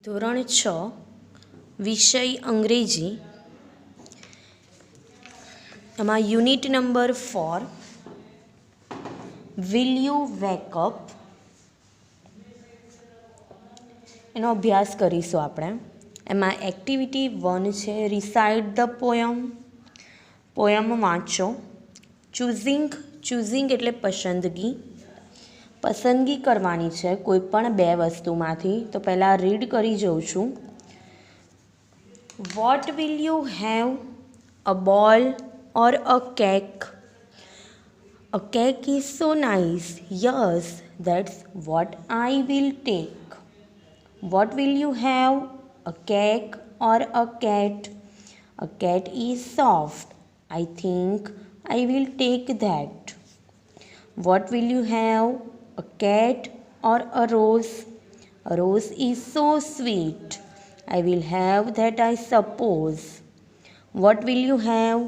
ધોરણ 6 વિષય અંગ્રેજી એમાં unit number 4 will you wake up એનો અભ્યાસ કરીશું આપણે. એમાં એક્ટિવિટી 1 છે રિસાઇટ ધ પોયમ વાંચો. ચૂઝિંગ એટલે પસંદગી કરવાની છે કોઈ પણ બે વસ્તુમાંથી. તો પહેલાં રીડ કરી જાઉં છું. What will you have, a ball or a cake? A cake is so nice. Yes, that's what I will take. What will you have, a cake or a cat? A cat is soft. I think I will take that. What will you have, a cat or a rose? A rose is so sweet. I will have that, I suppose. What will you have,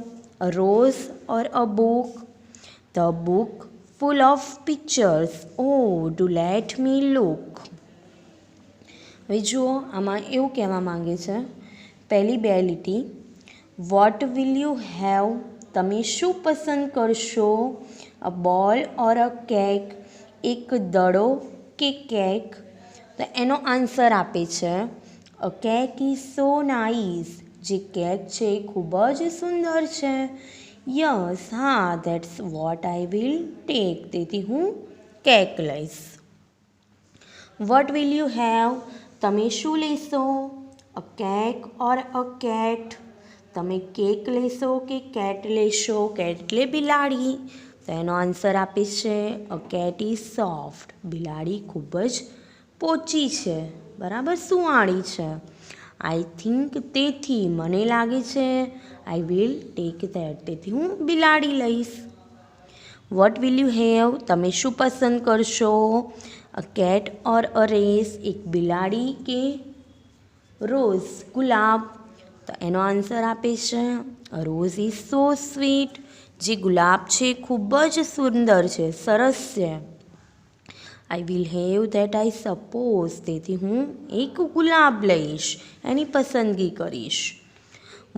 a rose or a book? The book full of pictures. Oh, do let me look. હવે જુઓ, આમાં એવું કહેવા માંગે છે, પહેલી બે લીટી, વોટ વિલ યુ હેવ, તમે શું પસંદ કરશો? અ બોલ ઓર અ કેક, એક દડો કે કેક? તો એનો આન્સર આપે છે અ કેક ઇઝ સો નાઇસ. જે કેક છે એ ખૂબ જ સુંદર છે. યસ, હા, that's what I will take. તેથી હું કેક લઈશ. વોટ વિલ યુ હેવ, તમે શું લેશો? A cake or a cat, તમે કેક લેશો કે કેટ લેશો? કેટ એટલે બિલાડી. તો એનો આન્સર આપે છે અ કેટ ઇઝ સોફ્ટ. બિલાડી ખૂબ જ પોચી છે, બરાબર, સુંવાળી છે. આઈ થિંક, તેથી મને લાગે છે. આઈ વિલ ટેક ધેટ, તેથી હું બિલાડી લઈશ. વોટ વિલ યુ હેવ, તમે શું પસંદ કરશો? A cat or a race, એક બિલાડી કે રોઝ, ગુલાબ? તો એનો આન્સર આપે છે અ રોઝ ઇઝ સો સ્વીટ. જે ગુલાબ છે ખૂબ જ સુંદર છે, સરસ છે. I will have that, I suppose, તેથી હું એક ગુલાબ લઈશ, એની પસંદગી કરીશ.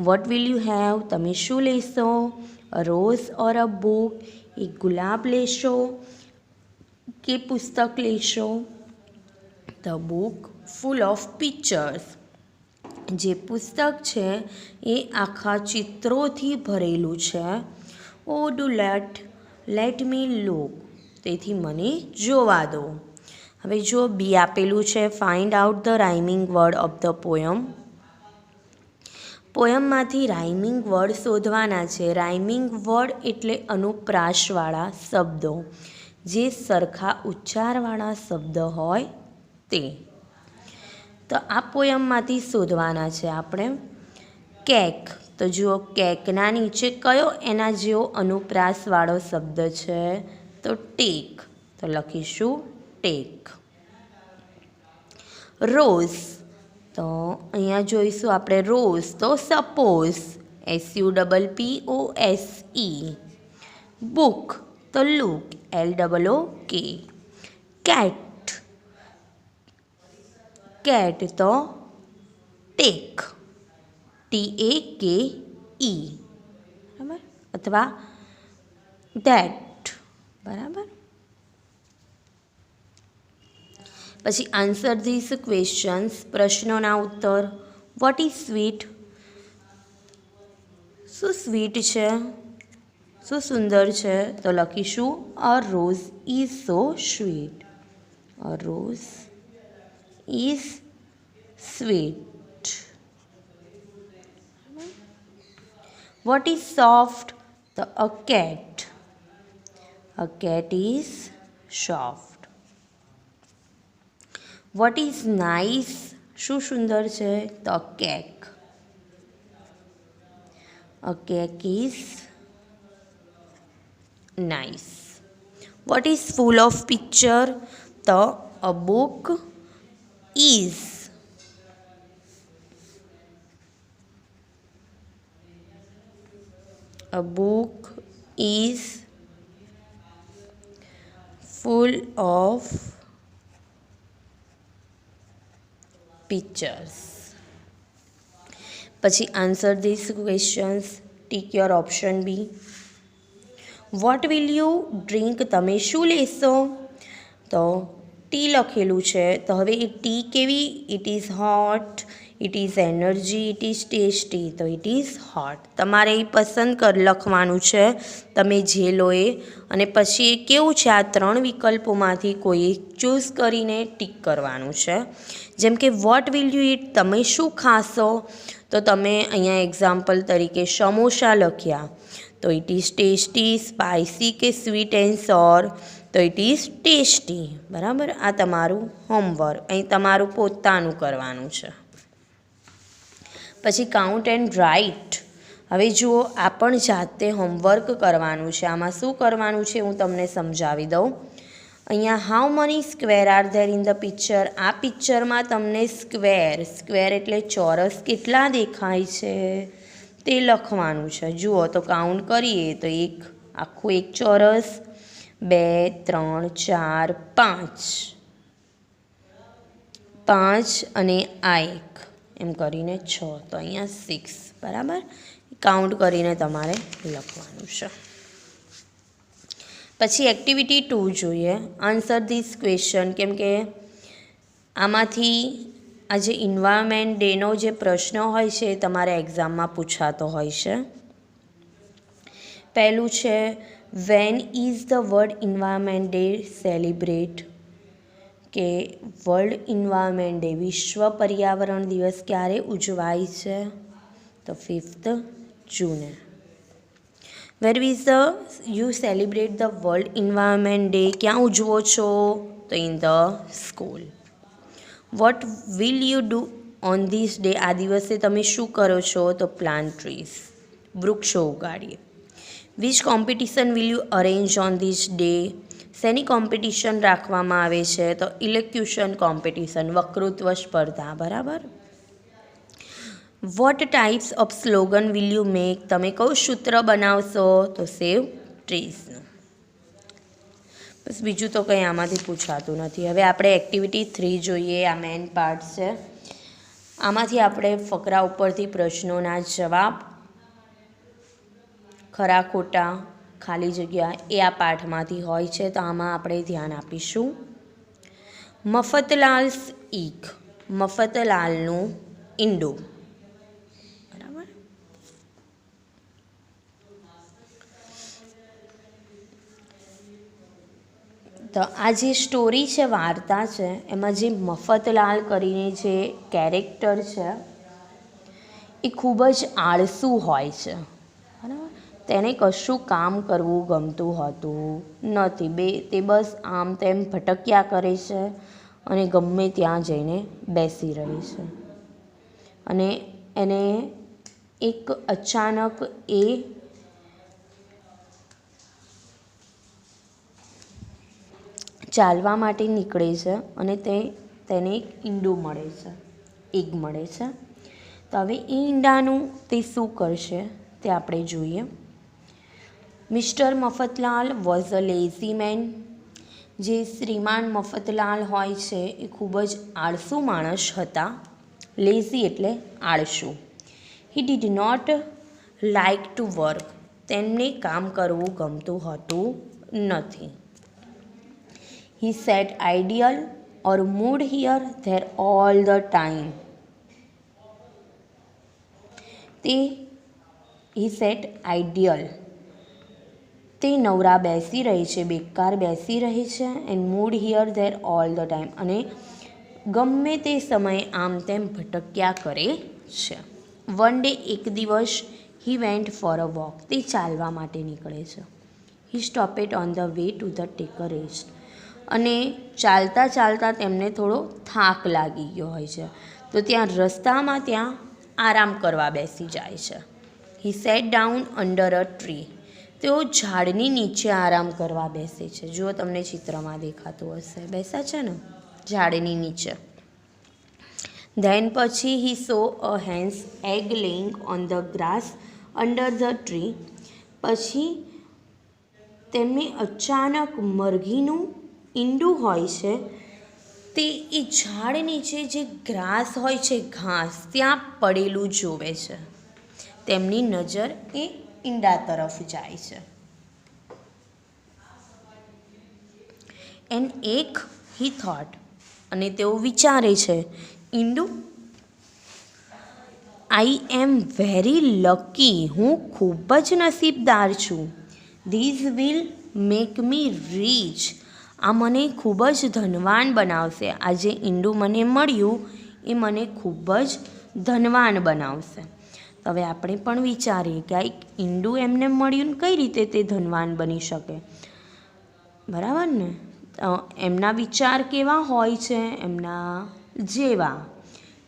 વોટ વિલ યુ હેવ, તમે શું લેશો? અ રોઝ ઓર અ બુક, એક ગુલાબ લેશો કે પુસ્તક લેશો? The book full of pictures, જે પુસ્તક છે એ આખા ચિત્રોથી ભરેલું છે. Oh do let me look, તેથી મને જોવા દો. હવે જો બી આપેલું છે find out the rhyming word of the પોયમમાંથી રાઇમિંગ વર્ડ શોધવાના છે. રાઇમિંગ વર્ડ એટલે અનુપ્રાસવાળા શબ્દો, જે સરખા ઉચ્ચારવાળા શબ્દ હોય તે. તો આ પોયમમાંથી શોધવાના છે આપણે. કેક, તો જુઓ કેકના નીચે કયો એના જેવો અનુપ્રાસવાળો શબ્દ છે? તો ટેક, તો લખીશું ટેક. રોઝ, તો અહીંયા જોઈશું આપણે રોઝ, તો સપોઝ, SUPPOSE. બુક, તો લુક, LOOK. કેટ, તો ટેક, TAKE, બરાબર, અથવા ધેટ, બરાબર. પછી આન્સર ધીસ ક્વેશ્ચન્સ, પ્રશ્નોના ઉત્તર. વોટ ઇઝ સ્વીટ, શું સ્વીટ છે, શું સુંદર છે? તો લખીશું a rose is so sweet. A rose is sweet. What is soft, તો a cat. A cat is soft. What is nice, શું સુંદર છે? તો cake. A cake is nice. What is full of picture, તો a book is. A book is full of pictures. પછી answer these questions. Tick your option B. What will you drink? તમે શું લેશો? તો ટી લખેલું છે, તો હવે એ ટી કેવી? It is hot, it is energy, it is tasty. તો ઇટ ઇઝ હોટ. તમારે એ પસંદ લખવાનું છે, તમે જે લો એ. અને પછી એ કેવું છે? આ 3 વિકલ્પોમાંથી કોઈ એક ચૂઝ કરીને ટીક કરવાનું છે. જેમ કે વોટ વિલ યુ ઇટ? તમે શું ખાશો? તો તમે અહીંયા એક્ઝામ્પલ તરીકે સમોસા લખ્યા, તો ઇટ ઇઝ ટેસ્ટી, સ્પાઇસી કે સ્વીટ એન્ડ સોર? તો ઇટ ઇઝ ટેસ્ટી. બરાબર. આ તમારું હોમવર્ક, અહીં તમારું પોતાનું કરવાનું છે. પછી કાઉન્ટ એન્ડ રાઇટ. હવે જુઓ, આ પણ જાતે હોમવર્ક કરવાનું છે. આમાં શું કરવાનું છે હું તમને સમજાવી દઉં. અહીંયા how money square are there in the picture? આ પિક્ચરમાં તમને સ્ક્વેર એટલે ચોરસ કેટલા દેખાય છે તે લખવાનું છે. જુઓ તો કાઉન્ટ કરીએ તો આખું એક ચોરસ, 2, 3, 4, 5 અને આ એક, એમ કરીને 6. તો અહીંયા 6. બરાબર. કાઉન્ટ કરીને તમારે લખવાનું છે. પછી એક્ટિવિટી 2 જોઈએ. Answer this question. કેમ કે આમાંથી આ જે એન્વાયરમેન્ટ ડેનો જે પ્રશ્ન હોય છે એ તમારે એક્ઝામમાં પૂછાતો હોય છે. પહેલું છે, when is the world environment day celebrate? કે વર્લ્ડ એન્વાયરમેન્ટ ડે, વિશ્વ પર્યાવરણ દિવસ ક્યારે ઉજવાય છે? તો 5th જૂને. Where is you celebrate the world environment day? ક્યાં ઉજવો છો? તો in the school. Vote will you do on this day? આ દિવસે તમે શું કરો છો? તો પ્લાન્ટ ટ્રીઝ, વૃક્ષો ઉગાડીએ. Which competition will you arrange on this day? શેની કોમ્પિટિશન રાખવામાં આવે છે? તો ઇલેક્યુશન કોમ્પિટિશન, વક્તૃત્વ સ્પર્ધા. બરાબર. What types of slogan will you make? તમે કયું સૂત્ર બનાવશો? તો સેવ ટ્રીઝનું. બસ, બીજું તો કંઈ આમાંથી પૂછાતું નથી. હવે આપણે એક્ટિવિટી 3 જોઈએ. આ મેઇન પાર્ટ છે. આમાંથી આપણે ફકરા ઉપરથી પ્રશ્નોના જવાબ, ખરા ખોટા, ખાલી જગ્યા એ આ પાઠમાંથી હોય છે. તો આમાં આપણે ધ્યાન આપીશું. મફતલાલ્સ ઈક, મફતલાલનું ઈંડું. બરાબર. તો આ જે સ્ટોરી છે, વાર્તા છે, એમાં જે મફતલાલ કરીને જે કેરેક્ટર છે એ ખૂબ જ આળસુ હોય છે. બરાબર. તેને કશું કામ કરવું ગમતું હોતું નથી. તે બસ આમ તેમ ભટક્યા કરે છે અને ગમે ત્યાં જઈને બેસી રહે છે. અને એને એક અચાનક એ ચાલવા માટે નીકળે છે અને તેને એક ઈંડું મળે છે, એગ મળે છે. તો હવે એ ઈંડાનું તે શું કરશે તે આપણે જોઈએ. Mister Mafatlal was a lazy man. જે શ્રીમાન મફતલાલ હોય છે એ ખૂબ જ આળસુ માણસ હતા. લેઝી એટલે આળસુ. He did not like to work. તેમને કામ કરવું ગમતું હતું નથી. He sat idle or moved here there all the time. He sat idle, તે નવરા બેસી રહી છે, બેકાર બેસી રહી છે. And moved here there all the time, અને ગમે તે સમયે આમ તેમ ભટક્યા કરે છે. વન ડે, એક દિવસ, he went for a walk, તે ચાલવા માટે નીકળે છે. He stopped on the way to the take a rest, અને ચાલતા ચાલતા તેમને થોડો થાક લાગી ગયો હોય છે, તો ત્યાં રસ્તામાં ત્યાં આરામ કરવા બેસી જાય છે. He sat down under a tree, તેઓ ઝાડની નીચે આરામ કરવા બેસે છે. જુઓ, તમને ચિત્રમાં દેખાતું હશે, બેસા છે ને ઝાડની નીચે. ધેન પછી he saw a hen's egg laying on the grass under the tree. પછી તેમને અચાનક મરઘીનું ઈંડું હોય છે તે એ ઝાડ નીચે જે ગ્રાસ હોય છે, ઘાસ, ત્યાં પડેલું જોવે છે. તેમની નજર એ ઈંડા તરફ જાય છે. એન્ડ એક હી થોટ, અને તેઓ વિચારે છે, ઈંડુ, આઈ એમ વેરી લકી, હું ખૂબ જ નસીબદાર છું. This will make me rich, આ મને ખૂબ જ ધનવાન બનાવશે. આ જે ઈંડું મને મળ્યું એ મને ખૂબ જ ધનવાન બનાવશે. તો હવે આપણે પણ વિચારીએ કે આ એક ઈંડું એમને મળ્યું ને કઈ રીતે તે ધનવાન બની શકે, બરાબર ને? એમના વિચાર કેવા હોય છે? એમના જેવા,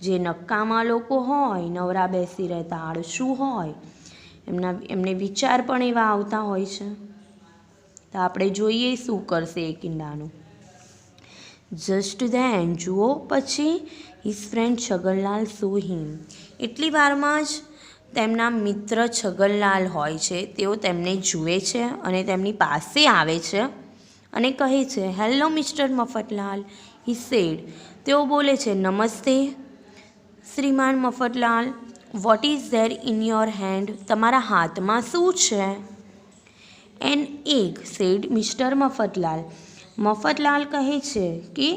જે નકામા લોકો હોય, નવરા બેસી રહેતા આળસુ હોય, એમને વિચાર પણ એવા આવતા હોય છે. તો આપણે જોઈએ શું કરશે એક ઈંડાનું. જસ્ટ ધેન, જુઓ પછી, હિઝ ફ્રેન્ડ છગનલાલ સો હિમ, એટલી વારમાં જ તેમના મિત્ર છગનલાલ હોય છે, તેઓ તેમને જુએ છે અને તેમની પાસે આવે છે અને કહે છે, hello mister Mafatlal, he said, તેઓ બોલે છે, નમસ્તે શ્રીમાન Mafatlal, what is there in your hand, તમારા હાથમાં શું છે? An egg, said mister Mafatlal, Mafatlal કહે છે કે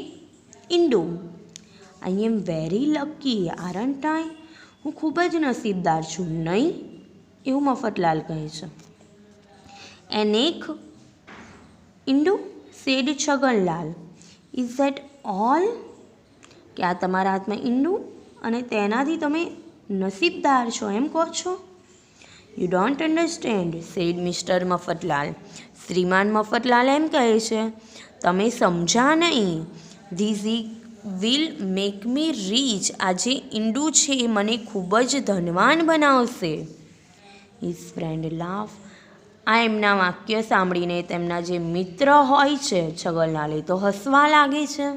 ઈંડું. I am very lucky, aren't I, હું ખૂબ જ નસીબદાર છું, નહીં? એવું મફતલાલ કહે છે. એન એક ઈંડું, said Chhaganlal, is that all, કે આ તમારા હાથમાં ઈંડું અને તેનાથી તમે નસીબદાર છો એમ કહો છો? You don't understand, said mister Mafatlal, શ્રીમાન મફતલાલ એમ કહે છે, તમે સમજા નહીં. This will make me rich, આ જે ઈંડું છે એ મને ખૂબ જ ધનવાન બનાવશે. હિઝ ફ્રેન્ડ લાફ, આ એમના વાક્ય સાંભળીને તેમના જે મિત્ર હોય છે છગનલાલ, તો હસવા લાગે છે.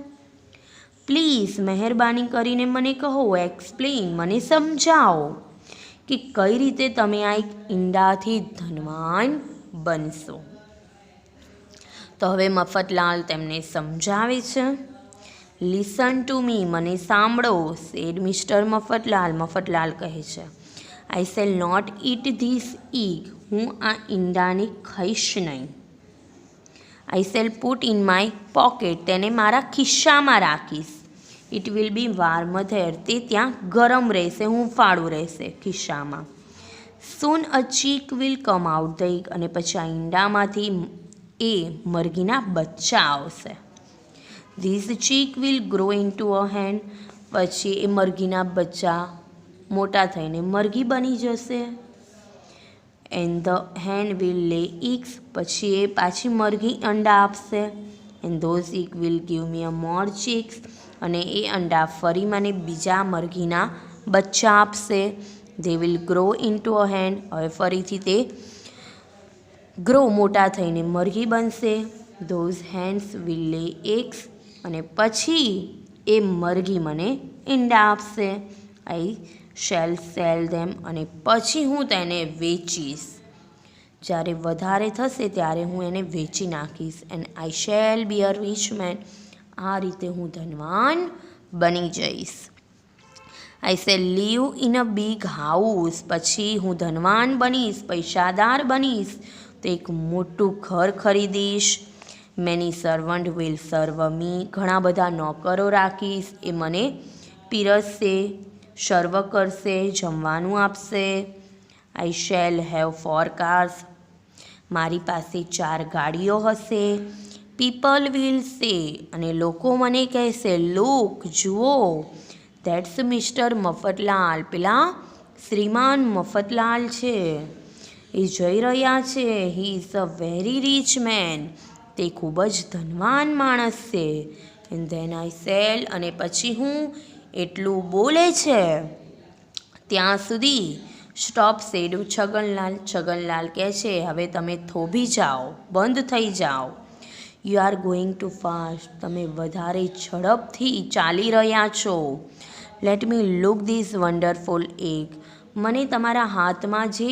પ્લીઝ, મહેરબાની કરીને મને કહો, એક્સપ્લેન, મને સમજાવો કે કઈ રીતે તમે આ એક ઈંડાથી ધનવાન બનશો. તો હવે મફતલાલ તેમને સમજાવે છે. લિસન ટુ મી, મને સાંભળો, સેડ મિસ્ટર મફતલાલ, મફતલાલ કહે છે, I shall not eat this egg, હું આ ઈંડાને ખાઈશ નહીં. I shall put in my pocket, તેને મારા ખિસ્સામાં રાખીશ. It will be warm there, તે ત્યાં ગરમ રહેશે, હૂંફાળું રહેશે ખિસ્સામાં. Soon a chick will come out the egg, અને પછી આ ઈંડામાંથી એ મરઘીના બચ્ચા આવશે. This chick will grow into a hen, પછી એ મરઘીના બચ્ચા મોટા થઈને મરઘી બની જશે. એન્ડ ધ હેન વિલ લે ઇગ્સ, પછી એ પાછી મરઘી અંડા આપશે. And those egg will give me a more chicks, અને એ અંડા ફરી મને બીજા મરઘીના બચ્ચા આપશે. They will grow into a hen, હવે ફરીથી તે ગ્રો મોટા થઈને મરઘી બનશે. Those hens will lay eggs, અને પછી એ મરઘી મને ઈંડા આપશે. આઈ શેલ સેલ ધેમ, અને પછી હું તેને વેચીશ. જ્યારે વધારે થશે ત્યારે હું એને વેચી નાખીશ. And I shall be a rich man, આ રીતે હું ધનવાન બની જઈશ. I shall live in a big house, પછી હું ધનવાન બનીશ, પૈસાદાર બનીશ, તો એક મોટું ઘર ખરીદીશ. મેની સર્વન્ટ વિલ સર્વ મી, ઘણા બધા નોકરો રાખીશ, એ મને પીરસશે, સર્વ કરશે, જમવાનું આપશે. આઈ શેલ હેવ 4 કાર્સ, મારી પાસે 4 ગાડીઓ હશે. પીપલ વિલ સે, અને લોકો મને કહેશે, લુક, જુઓ, ધેટ્સ મિસ્ટર મફતલાલ, પેલા શ્રીમાન મફતલાલ છે, એ જઈ રહ્યા છે. He is a very rich man, તે ખૂબ જ ધનવાન માણસ છે. એન્ડ ધેન આઈ સેલ, અને પછી હું એટલું બોલે છે ત્યાં સુધી સ્ટોપ, સેડ છગનલાલ, છગનલાલ કહે છે, હવે તમે થોભી જાઓ, બંધ થઈ જાઓ. You are going to fast, તમે વધારે ઝડપથી ચાલી રહ્યા છો. Late me look this wonderful egg, મને તમારા હાથમાં જે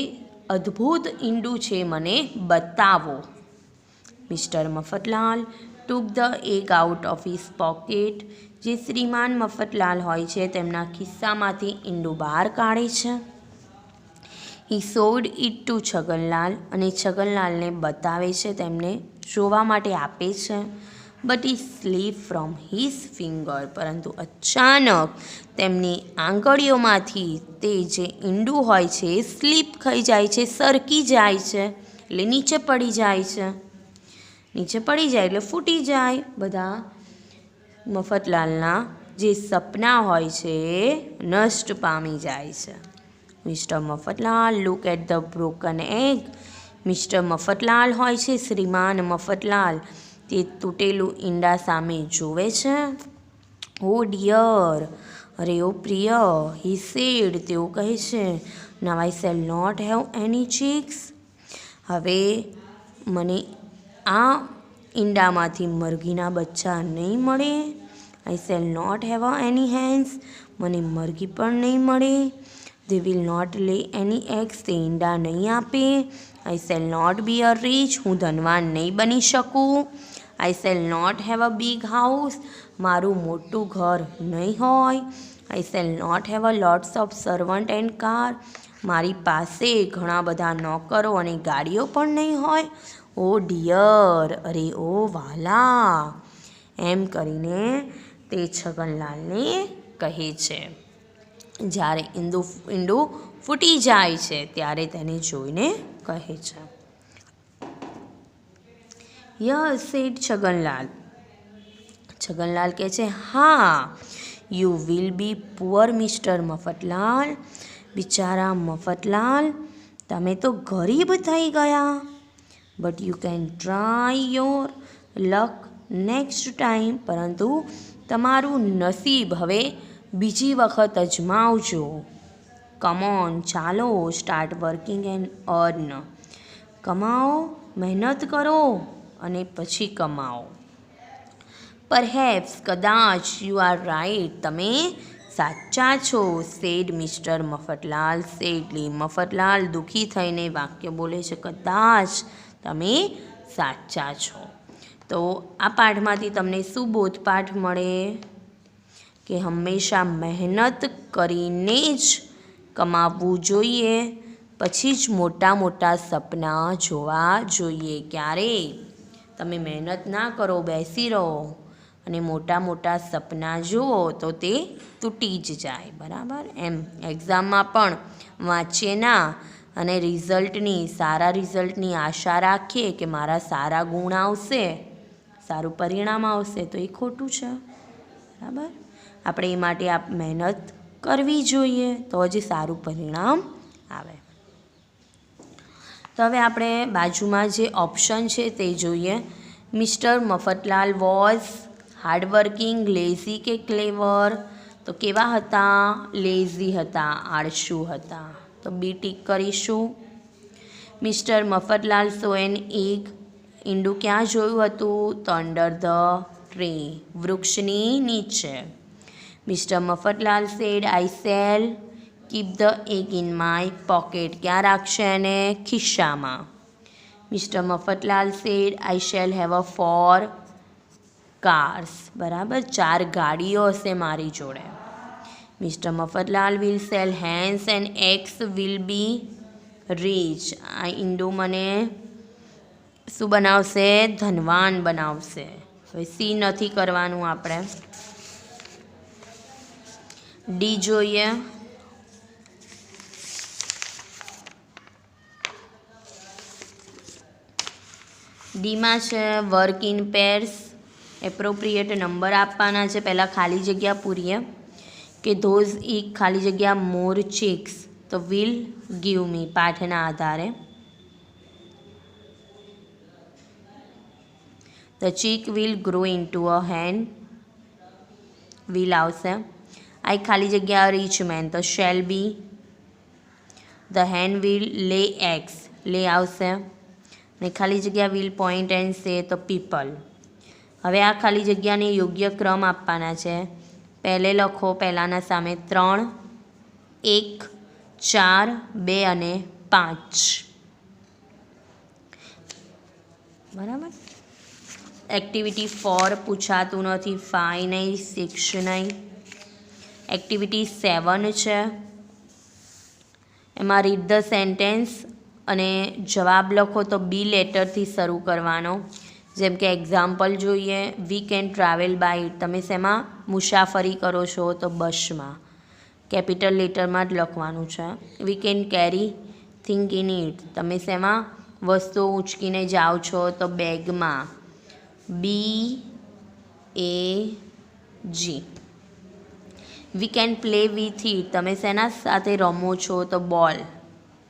અદ્ભુત ઈંડું છે મને બતાવો. Mister Mafatlal took the egg out of his pocket, જે શ્રીમાન મફતલાલ હોય છે તેમના ખિસ્સામાંથી ઈંડું બહાર કાઢે છે. He showed it to Chhaganlal, અને છગનલાલને બતાવે છે, તેમને જોવા માટે આપે છે. But it slip from his finger, પરંતુ અચાનક તેમની આંગળીઓમાંથી તે જે ઈંડું હોય છે એ સ્લીપ થઈ જાય છે, સરકી જાય છે, એટલે નીચે પડી જાય છે. નીચે પડી જાય એટલે ફૂટી જાય. બધા મફતલાલના જે સપના હોય છે એ નષ્ટ પામી જાય છે. Mister Mafatlal look at the broken egg. Mister Mafatlal હોય છે, શ્રીમાન મફતલાલ, તે તૂટેલું ઈંડા સામે જોવે છે. ઓ ડિયર, અરે ઓ પ્રિય, હી સેડ, તેઓ કહે છે, now I shall not have any chicks, હવે મને આ ઈંડામાંથી મરઘીના બચ્ચા નહીં મળે. I shall not have any hens, મને મરઘી પણ નહીં મળે. દે વિલ નોટ લે એની એગ્સ, તે ઈંડા નહીં આપે. I shall not be a rich, હું ધનવાન નહીં બની શકું. I shall not have a big house, મારું મોટું ઘર નહીં હોય. I shall not have a lots of servant and car, મારી પાસે ઘણા બધા નોકરો અને ગાડીઓ પણ નહીં હોય. ઓ ડિયર, અરે ઓ વાલા, એમ કરીને તે છગનલાલને કહે છે. જ્યારે ઈંડું ફૂટી જાય છે ત્યારે તેને જોઈને કહે છે. Yes sad Chhaganlal. છગનલાલ કહે છે, હા, you will be poor mister Mafatlal, બિચારા મફતલાલ, તમે તો ગરીબ થઈ ગયા. But you can try your luck next time, પરંતુ તમારું નસીબ હવે બીજી વખત અજમાવજો. કમ ઓન, ચાલો, સ્ટાર્ટ વર્કિંગ એન્ડ અર્ન, કમાઓ, મહેનત કરો અને પછી કમાઓ. પરહેપ્સ, કદાચ, યુ આર રાઇટ, તમે સાચા છો. Said mister Mafatlal sadly, Mafatlal દુઃખી થઈને વાક્ય બોલે છે, કદાચ તમે સાચા છો. તો આ પાઠમાંથી તમને શું બોધપાઠ મળે? કે હંમેશા મહેનત કરીને જ કમાવવું જોઈએ, પછી જ મોટા મોટા સપના જોવા જોઈએ. ક્યારેય તમે મહેનત ના કરો, બેસી રહો અને મોટા મોટા સપના જુઓ તો તે તૂટી જ જાય. બરાબર? એમ એક્ઝામમાં પણ વાંચીએ ના અને સારા રિઝલ્ટની આશા રાખીએ કે મારા સારા ગુણ આવશે, સારું પરિણામ આવશે, તો એ ખોટું છે. બરાબર? આપણે એ માટે મહેનત કરવી જોઈએ તો જ સારું પરિણામ આવે. તો હવે આપણે બાજુમાં જે ઓપ્શન છે તે જોઈએ. Mister Mafatlal was hardworking, lazy કે ક્લેવર? તો કેવા હતા? લેઝી હતા, આળસુ હતા. તો બી ટીક કરીશું. Mister Mafatlal saw an egg, ઈંડું ક્યાં જોયું હતું? તો અંડર ધ ટ્રી, વૃક્ષની નીચે. Mister Mafatlal said I shall keep the egg in my pocket, ક્યાં રાખશે એને? ખિસ્સામાં. Mister Mafatlal said I shall have a 4 cars, બરાબર, 4 ગાડીઓ હશે મારી જોડે. Mister Mafatlal will sell hens and eggs will be rich, આ ઈંડું મને શું બનાવશે? ધનવાન બનાવશે. હવે સી નથી કરવાનું આપણે. ડી જોઈએ. ડીમાં છે work in pairs, appropriate number આપવાના છે. પહેલાં ખાલી જગ્યા પૂરીએ કે ધોઝ ઈ ખાલી જગ્યા મોર ચીક્સ, તો વિલ ગીવ મી, પાઠના આધારે. The chick will grow into a hen, will આવશે. આઈ ખાલી જગ્યા રીચ મેન, તો shall be. The hen will lay eggs, lay આવશે. ને ખાલી જગ્યા વિલ પોઈન્ટ એન્ડ સે, તો પીપલ. હવે આ ખાલી જગ્યાને યોગ્ય ક્રમ આપવાના છે. પહેલે લખો, પહેલાંના સામે 3, 1, 4, 2 અને 5. બરાબર? એક્ટિવિટી 4 પૂછાતું નથી, 5 નહીં, 6 નહીં. એક્ટિવિટી 7 છે, એમાં રીડ ધ સેન્ટેન્સ અને જવાબ લખો તો બી લેટરથી શરૂ કરવાનો. જેમ કે એક્ઝામ્પલ જોઈએ, વી કેન ટ્રાવેલ બાય, તમે શેમાં મુસાફરી કરો છો તો બસમાં, કેપિટલ લેટરમાં જ લખવાનું છે. We can carry thing in it, તમે શેમાં વસ્તુઓ ઉંચકીને જાઓ છો તો બેગમાં, B A G. We can play with it, તમે શેના સાથે રમો છો તો બોલ,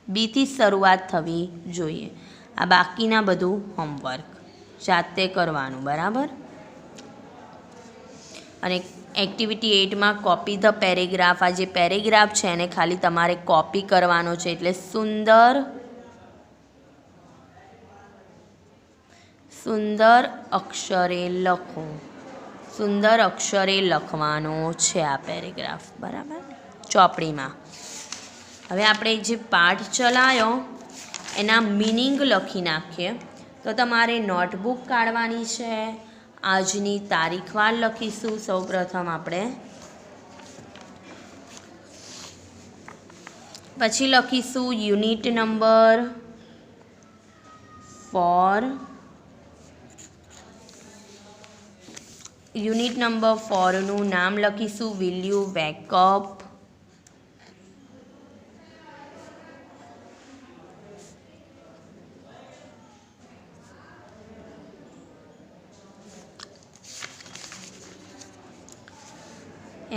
બીથી શરૂઆત થવી જોઈએ. આ બાકીના બધું હોમવર્ક જાતે કરવાનું, બરાબર. અને એક્ટિવિટી 8માં કોપી ધ પેરેગ્રાફ, આ જે પેરેગ્રાફ છે એને ખાલી તમારે કોપી કરવાનો છે. એટલે સુંદર અક્ષરે લખો, સુંદર અક્ષરે લખવાનો છે આ પેરેગ્રાફ, બરાબર, ચોપડીમાં. હવે આપણે જે પાઠ ચલાવ્યો એના મિનિંગ લખી નાખીએ. તો તમારે નોટબુક કાઢવાની છે, આજની તારીખવાર લખીશું. સૌપ્રથમ આપણે પછી લખીશું યુનિટ નંબર 4. યુનિટ નંબર 4નું નામ લખીશું વિલ યુ વેક અપ.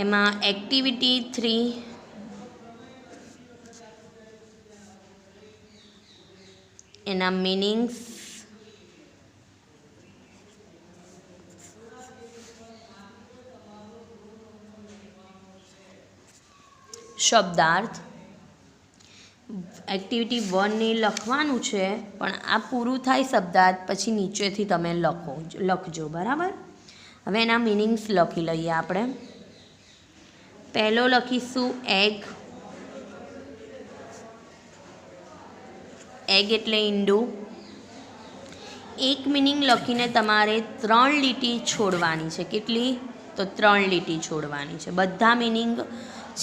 એમાં એક્ટિવિટી 3 એના મિનિંગ્સ, શબ્દાર્થ. એક્ટિવિટી 1ને લખવાનું છે, પણ આ પૂરું થાય શબ્દાર્થ પછી નીચેથી તમે લખજો, બરાબર. હવે એના મિનિંગ્સ લખી લઈએ આપણે. પહેલો લખીશું એગ. એગ એટલે ઈંડું. એક મિનિંગ લખીને તમારે 3 લીટી છોડવાની છે. કેટલી? તો 3 લીટી છોડવાની છે. બધા મિનિંગ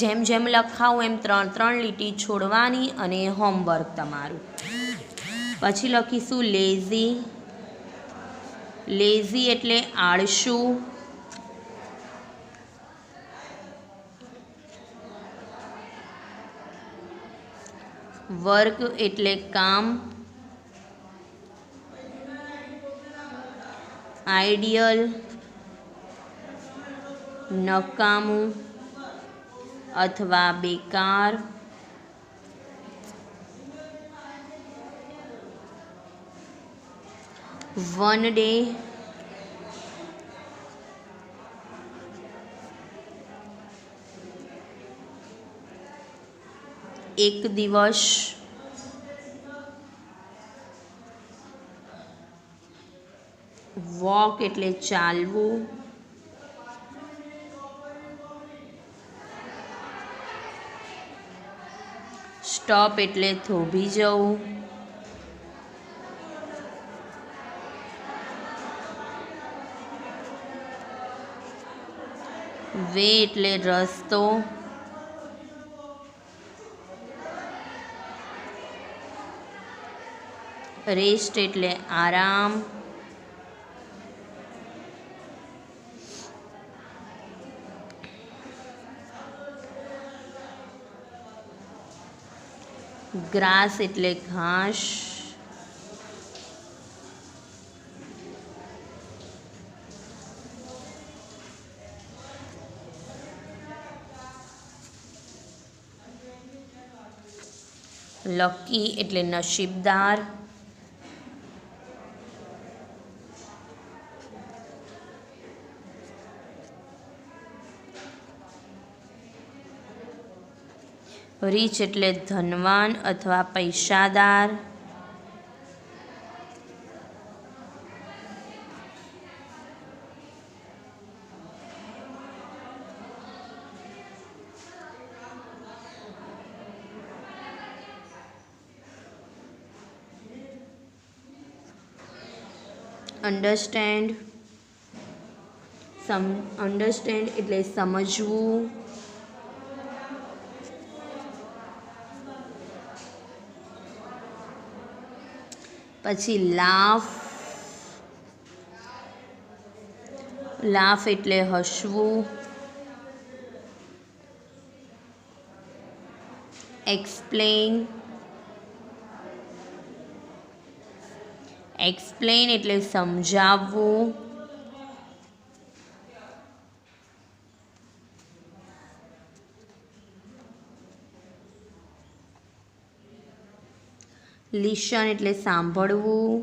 જેમ જેમ લખાવું એમ 3 લીટી છોડવાની, અને હોમવર્ક તમારું. પછી લખીશું લેઝી. લેઝી એટલે આળસુ. વર્ક એટલે કામ. આઈડિયલ નકામું અથવા બેકાર. વન ડે એક દિવસ. વોક એટલે ચાલવું. સ્ટોપ એટલે થોભી જવું. વે એટલે રસ્તો. રેસ્ટ એટલે આરામ. ગ્રાસ એટલે ઘાસ. લકી એટલે નસીબદાર. રીચ એટલે ધનવાન અથવા પૈસાદાર. અન્ડરસ્ટેન્ડ અન્ડરસ્ટેન્ડ એટલે સમજવું. પછી લાફ એટલે હસવું. એક્સપ્લેન એટલે સમજાવવું. લિસન એટલે સાંભળવું.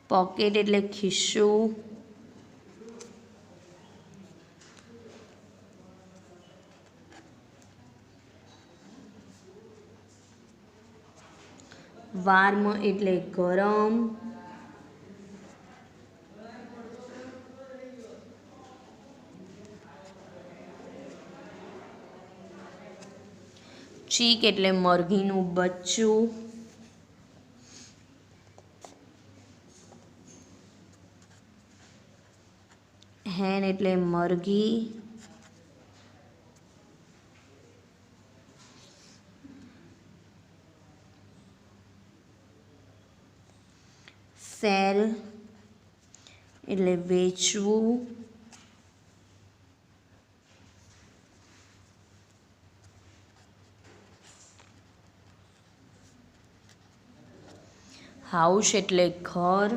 પોકેટ એટલે ખિસ્સું. વાર્મ એટલે ગરમ. ચીક એટલે મરઘીનું બચ્ચું. હેન એટલે મરઘી. સેલ એટલે વેચવું. હાઉસ એટલે ઘર.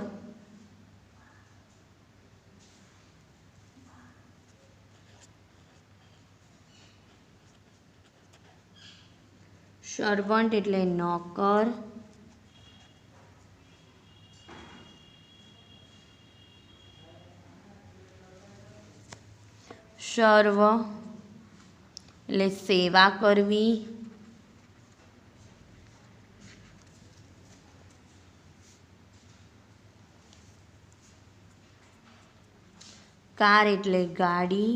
સર્વન્ટ એટલે નોકર. સર્વ એટલે સેવા કરવી. કાર એટલે ગાડી.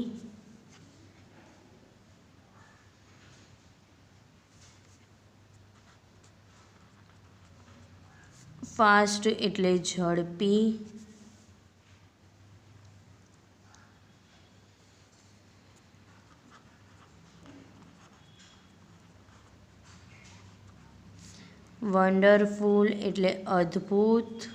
ફાસ્ટ એટલે ઝડપી. વન્ડરફુલ એટલે અદ્ભુત.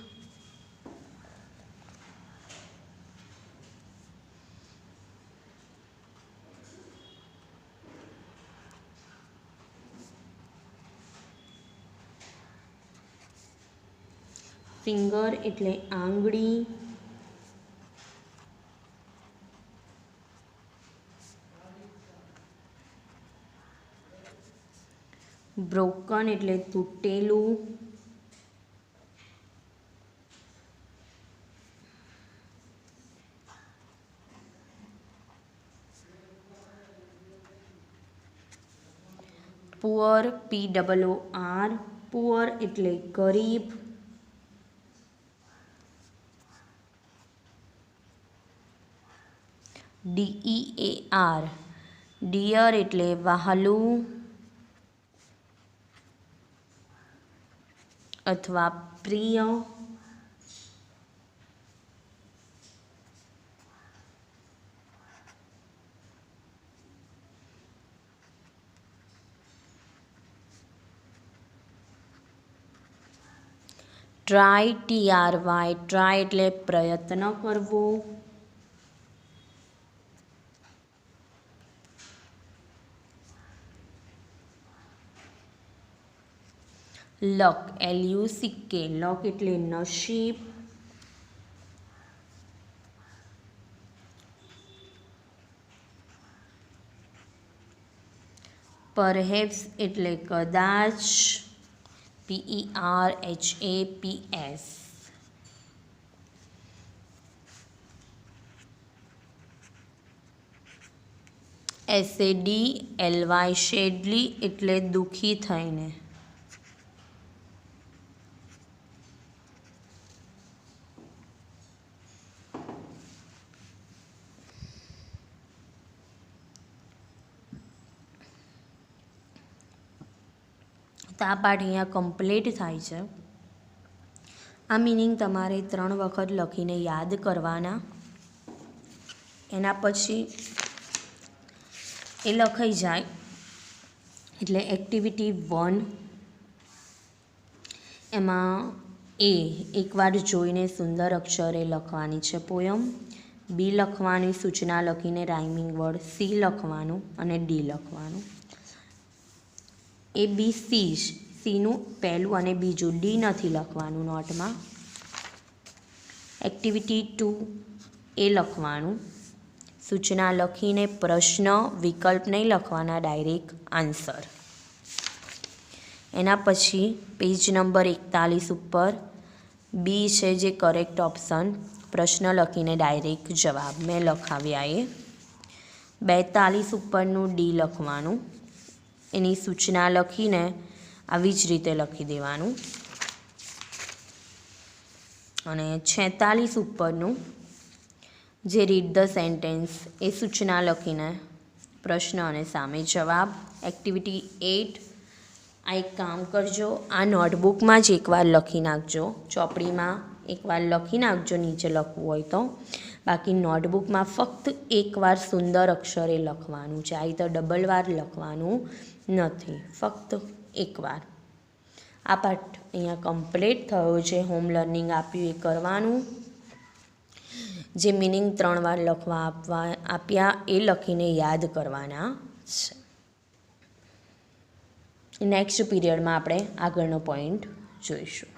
ફિંગર એટલે આંગળી. બ્રોકન એટલે તૂટેલું. પુઅર POOR પુઅર એટલે ગરીબ. DEAR ડિયર એટલે વહાલું અથવા પ્રિય. ટ્રાય ટ્રાય એટલે પ્રયત્ન કરવો. લક LUCK લક એટલે નસીબ. પરહેપ્સ એટલે કદાચ. PERHAPS. SADLY શેડલી એટલે દુઃખી થઈને. તો આ પાઠ અહીંયા કમ્પ્લીટ થાય છે. આ મિનિંગ તમારે 3 વખત લખીને યાદ કરવાના. એના પછી એ લખાઈ જાય એટલે એક્ટિવિટી 1 એમાં એકવાર જોઈને સુંદર અક્ષરે લખવાની છે પોયમ. બી લખવાની, સૂચના લખીને રાઇમિંગ વર્ડ. સી લખવાનું અને ડી લખવાનું. સીનું પહેલું અને બીજું, ડી નથી લખવાનું નોટમાં. એક્ટિવિટી 2 એ લખવાનું. સૂચના લખીને પ્રશ્ન, વિકલ્પ નહીં લખવાના, ડાયરેક્ટ આન્સર. એના પછી પેજ નંબર 41 ઉપર બી છે જે કરેક્ટ ઓપ્શન, પ્રશ્ન લખીને ડાયરેક્ટ જવાબ મેં લખાવ્યા એ. 42 ઉપરનું ડી લખવાનું, એની સૂચના લખીને આવી જ રીતે લખી દેવાનું. અને 46 ઉપરનું જે રીડ ધ સેન્ટેન્સ એ સૂચના લખીને પ્રશ્ન અને સામે જવાબ. એક્ટિવિટી 8 આ એક કામ કરજો, આ નોટબુકમાં જ એકવાર લખી નાખજો, ચોપડીમાં એકવાર લખી નાખજો નીચે લખવું હોય તો. બાકી નોટબુકમાં ફક્ત એકવાર સુંદર અક્ષરે લખવાનું છે. આ તો ડબલ વાર લખવાનું નથી, ફક્ત એકવાર. આ પાઠ અહીંયા કમ્પ્લીટ થયો છે. હોમ લર્નિંગ આપ્યું એ કરવાનું. જે મિનિંગ 3 વાર લખવા આપ્યા એ લખીને યાદ કરવાના છે. નેક્સ્ટ પીરિયડમાં આપણે આગળનો પોઈન્ટ જોઈશું.